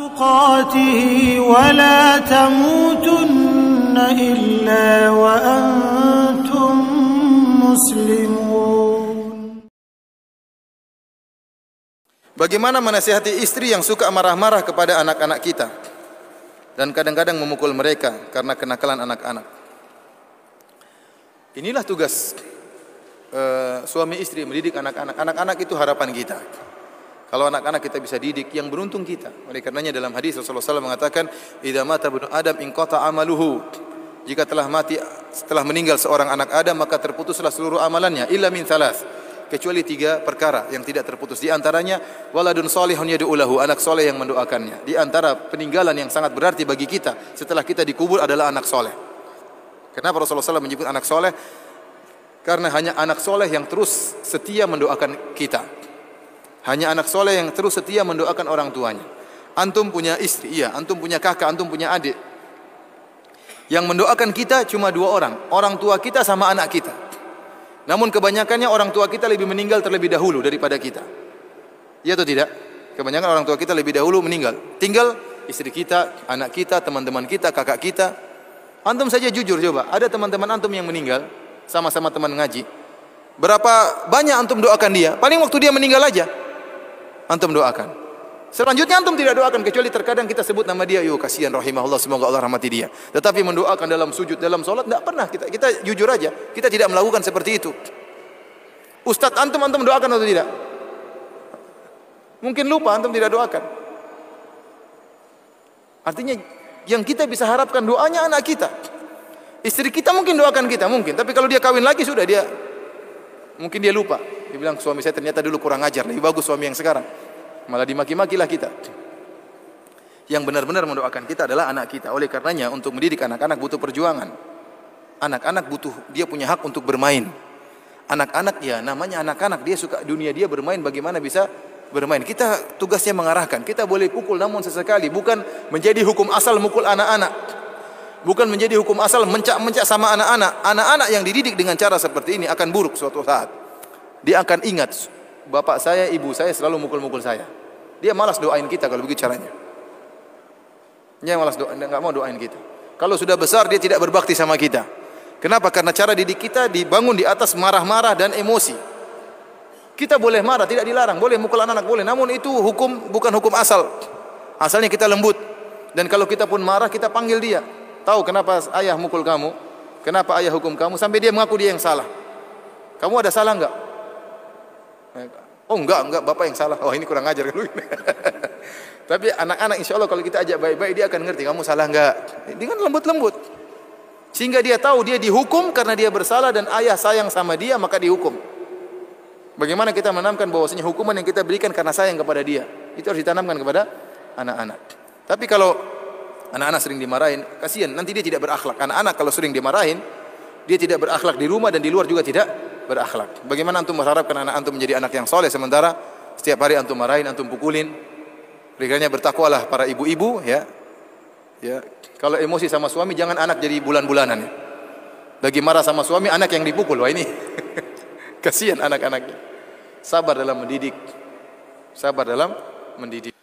تقاته ولا تموتن إلا وأنتم مسلمون. Bagaimana menasihati istri yang suka marah-marah kepada anak-anak kita dan kadang-kadang memukul mereka karena kenakalan anak-anak. Inilah tugas suami istri, mendidik anak-anak. Anak-anak itu harapan kita. Kalau anak-anak kita bisa didik, yang beruntung kita. Oleh karenanya dalam hadis Rasulullah SAW mengatakan, "Idza mata ibnu Adam inqata amaluhu." Jika telah meninggal seorang anak Adam, maka terputuslah seluruh amalannya, illa min thalath, kecuali 3 perkara yang tidak terputus. Di antaranya waladun salihun yad'u lahu, anak soleh yang mendoakannya. Di antara peninggalan yang sangat berarti bagi kita setelah kita dikubur adalah anak soleh. Kenapa Rasulullah SAW menyebut anak soleh? Karena hanya anak soleh yang terus setia mendoakan kita. Hanya anak soleh yang terus setia mendoakan orang tuanya. Antum punya istri, iya. Antum punya kakak, antum punya adik. Yang mendoakan kita cuma 2 orang. Orang tua kita sama anak kita. Namun kebanyakannya orang tua kita lebih meninggal terlebih dahulu daripada kita. Iya atau tidak? Kebanyakan orang tua kita lebih dahulu meninggal. Tinggal istri kita, anak kita, teman-teman kita, kakak kita. Antum saja jujur coba. Ada teman-teman antum yang meninggal, sama-sama teman ngaji. Berapa banyak antum doakan dia? Paling waktu dia meninggal aja antum doakan. Selanjutnya antum tidak doakan, kecuali terkadang kita sebut nama dia, yo kasihan rahimahullah, semoga Allah rahmati dia. Tetapi mendoakan dalam sujud, dalam salat tidak pernah. Kita jujur aja, kita tidak melakukan seperti itu. Ustadz antum doakan atau tidak? Mungkin lupa antum tidak doakan. Artinya yang kita bisa harapkan doanya anak kita. Istri kita mungkin doakan kita, mungkin. Tapi kalau dia kawin lagi sudah mungkin dia lupa. Dia bilang suami saya ternyata dulu kurang ajar, lebih bagus suami yang sekarang. Malah dimaki-makilah kita. Yang benar-benar mendoakan kita adalah anak kita. Oleh karenanya untuk mendidik anak-anak butuh perjuangan. Anak-anak dia punya hak untuk bermain. Anak-anak ya namanya anak-anak, dia suka dunia dia bermain, bagaimana bisa bermain. Kita tugasnya mengarahkan. Kita boleh pukul namun sesekali, bukan menjadi hukum asal mukul anak-anak. Bukan menjadi hukum asal mencak-mencak sama anak-anak. Anak-anak yang dididik dengan cara seperti ini akan buruk suatu saat. Dia akan ingat, bapak saya, ibu saya selalu mukul-mukul saya. Dia malas doain kita kalau begitu caranya. Dia malas enggak mau doain kita. Kalau sudah besar dia tidak berbakti sama kita. Kenapa? Karena cara didik kita dibangun di atas marah-marah dan emosi. Kita boleh marah, tidak dilarang, boleh mukul anak-anak boleh, namun itu bukan hukum asal. Asalnya kita lembut. Dan kalau kita pun marah, kita panggil dia. Tahu kenapa ayah mukul kamu? Kenapa ayah hukum kamu? Sampai dia mengaku dia yang salah. Kamu ada salah enggak? Oh enggak, bapak yang salah. Oh ini kurang ajar kan. Tapi anak-anak insya Allah kalau kita ajak baik-baik dia akan ngerti kamu salah enggak. Dengan lembut-lembut. Sehingga dia tahu dia dihukum karena dia bersalah dan ayah sayang sama dia maka dihukum. Bagaimana kita menanamkan bahwasanya hukuman yang kita berikan karena sayang kepada dia. Itu harus ditanamkan kepada anak-anak. Tapi kalau anak-anak sering dimarahin, kasihan nanti dia tidak berakhlak. Anak-anak kalau sering dimarahin, dia tidak berakhlak di rumah dan di luar juga tidak berakhlak. Bagaimana antum mengharapkan anak antum menjadi anak yang soleh sementara setiap hari antum marahin, antum pukulin? Berikannya bertakwalah para ibu-ibu ya. Ya, kalau emosi sama suami jangan anak jadi bulan-bulanan ya. Lagi marah sama suami anak yang dipukul. Wah ini kasihan anak-anaknya. Sabar dalam mendidik. Sabar dalam mendidik.